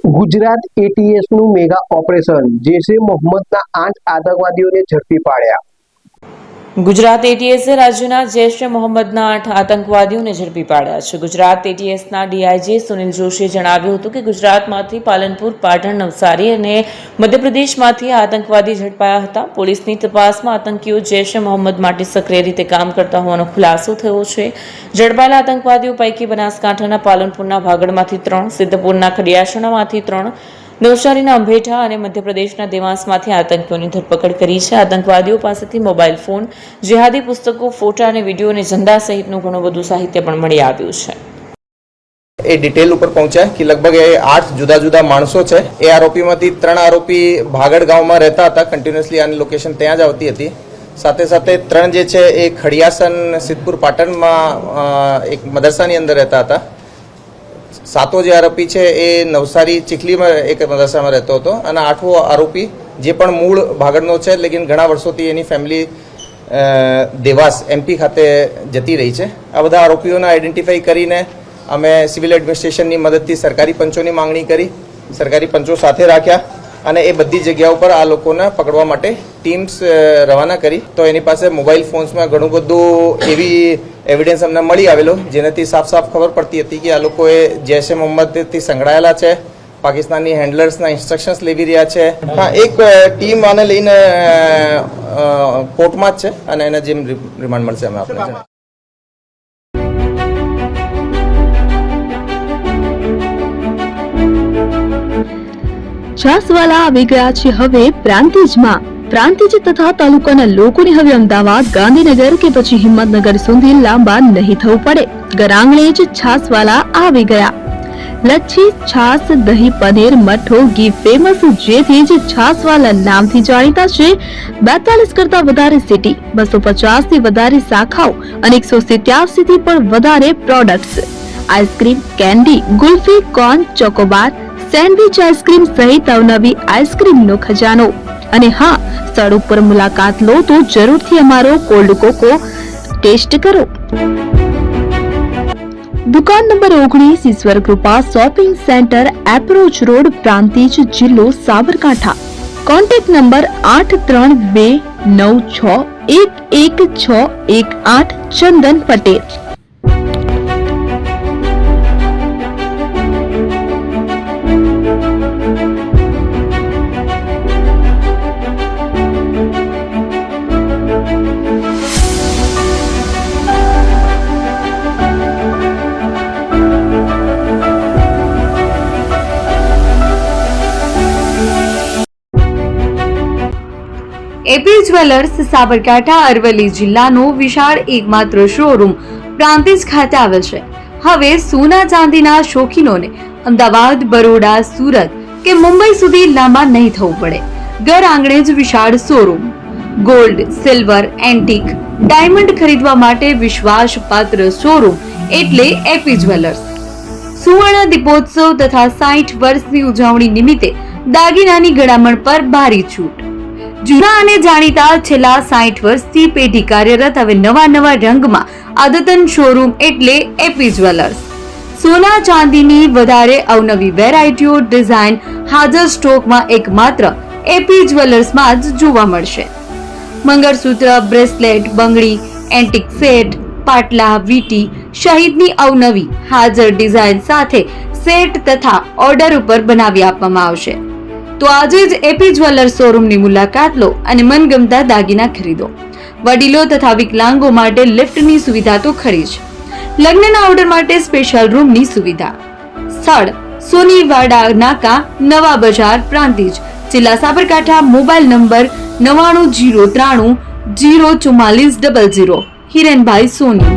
Gujarat એટીએસનું mega operation, જૈશ-એ મોહમ્મદના 8 આતંકવાદીઓને ઝડપી પાડ્યા. ગુજરાત એટીએસે રાજ્યના જૈશ-એ મોહમ્મદના 8 આતંકવાદીઓને ઝડપી પાડ્યા છે. ગુજરાત એટીએસના ડીઆઈજી સુનિલ જોશીએ જણાવ્યું હતું કે ગુજરાતમાંથી પાલનપુર, પાટણ, નવસારી અને મધ્યપ્રદેશમાંથી આતંકવાદી ઝડપાયા હતા. પોલીસની તપાસમાં આતંકીઓ જૈશ-એ મોહમ્મદ માટે સક્રિય રીતે કામ કરતા હોવાનો ખુલાસો થયો છે. ઝડપાયેલા આતંકવાદીઓ પૈકી બનાસકાંઠાના પાલનપુરના ભાગડમાંથી 3, સિદ્ધપુરના ખડિયાસણામાંથી 3, નવસારીના અંભેઠા અને મધ્યપ્રદેશના દેવાસમાંથી આતંકીઓની ધરપકડ કરી છે. આતંકવાદીઓ પાસેથી મોબાઈલ ફોન, જેહાદી પુસ્તકો, ફોટા અને વિડીયો અને ઝંડા સહિતનું ઘણું બધું સાહિત્ય પણ મળી આવ્યું છે. એ ડિટેલ ઉપર પહોંચ્યા કે લગભગ 8 જુદા જુદા માણસો છે. એ આરોપીમાંથી 3 આરોપી ભાગડ ગામમાં રહેતા હતા. કન્ટિન્યુઅસલી આની લોકેશન ત્યાં જ આવતી હતી. સાથે સાથે 3 જે છે એ ખડિયાસન, સિદ્ધપુર, પાટણમાં એક મદરસાની અંદર રહેતા હતા. 7 જે આરોપી છે એ નવસારી ચીખલીમાં એક મદરસામાં રહેતો હતો અને 8મો આરોપી જે પણ મૂળ ભાગડનો છે, લેકિન ઘણા વર્ષોથી એની ફેમિલી દેવાસ એમપી ખાતે જતી રહી છે. આ બધા આરોપીઓને આઈડેન્ટિફાઈ કરીને અમે સિવિલ એડમિનિસ્ટ્રેશનની મદદથી સરકારી પંચોની માંગણી કરી, સરકારી પંચો સાથે રાખ્યા અને એ બધી જગ્યાઓ પર આ લોકોને પકડવા માટે ટીમ્સ રવાના કરી. તો એની પાસે મોબાઈલ ફોન્સમાં ઘણું બધું એવી એવિડન્સ અમને મળી આવેલો, જેનાથી સાફ સાફ ખબર પડતી હતી કે આ લોકોએ જૈશ-એ મોહમ્મદથી સંકળાયેલા છે, પાકિસ્તાની હેન્ડલર્સના ઇન્સ્ટ્રક્શન્સ લેવી રહ્યા છે. હા, એક ટીમ આને લઈને કોર્ટમાં જ છે અને એને જેમ રિમાન્ડ મળશે અમે આપણે. છાસવાલા આવી ગયા છે હવે પ્રાંતિજમાં. પ્રાંતિજ તથા તાલુકાના લોકોને હવે અમદાવાદ, ગાંધીનગર કે પછી હિંમતનગર સુધી લાંબા નહીં થવું પડે. ઘર આંગણે જ છાસવાલા આવી ગયા. લચ્છી, છાસ, દહીં, પનીર, મઠ્ઠો, ઘી ફેમસ, જેથી જ છાસવાલા નામથી જાણીતા છે. 42 કરતા વધારે સિટી, 250 થી વધારે શાખાઓ અને 187 થી પણ વધારે products. Ice cream, candy, kulfi, corn, Chocobar, sandwich ice cream સહિત અવનવી આઈસ્ક્રીમનો ખજાનો. અને હા, સ્થળ ઉપર મુલાકાત લો તો જરૂરથી અમારો કોલ્ડ કોકો ટેસ્ટ કરો. દુકાન number 19, Ishwar Krupa shopping centre, approach road, Prantij, જિલ્લો Sabarkantha. Contact number 8329611618, Chandan Patel. AP jewellers Sabarkantha Aravalli જિલ્લાનો વિશાળ એકમાત્ર શોરૂમ પ્રાંતિજ ખાતે આવેલ છે. હવે સોના ચાંદીના શોખીનોને અમદાવાદ, બરોડા, સુરત કે મુંબઈ સુધી લાંબા નહીં થવું પડે. ઘર આંગણે જ વિશાળ showroom. Gold, silver, antique, diamond ખરીદવા માટે વિશ્વાસપાત્ર શોરૂમ એટલે એપી જ્વેલર્સ. સુવર્ણ દીપોત્સવ તથા 60 વર્ષની ઉજવણી નિમિત્તે દાગીનાની ગળામણ પર ભારી છૂટ. જૂના અને જાણીતા છેલ્લા 60 વર્ષથી પેઢી કાર્યરત હવે નવા રંગમાં અદ્યતન શોરૂમ એટલે એપી જ્વેલર્સ. સોના ચાંદીની વધારે અવનવી વેરાયટીઓ, ડિઝાઇન હાજર સ્ટોકમાં એકમાત્ર એપી જ્વેલર્સમાં જ જોવા મળશે. મંગળસૂત્ર, બ્રેસલેટ, બંગડી, એન્ટિક સેટ, પાટલા, વીટી સહિતની અવનવી હાજર ડિઝાઇન સાથે સેટ તથા ઓર્ડર ઉપર બનાવી આપવામાં આવશે. તો આજે જ એપી જ્વેલર્સ શોરૂમની મુલાકાત લો અને મનગમતા દાગીના ખરીદો. વડીલો તથા વિકલાંગો માટે લિફ્ટની સુવિધા તો ખરી જ. લગ્નના ઓર્ડર માટે સ્પેશિયલ રૂમની સુવિધા. સ્થળ સોનીવાડા નાકા, નવા બજાર, પ્રાંતિજ, જિલ્લા સાબરકાંઠા. Mobile number 9903304400. હિરેનભાઈ સોની.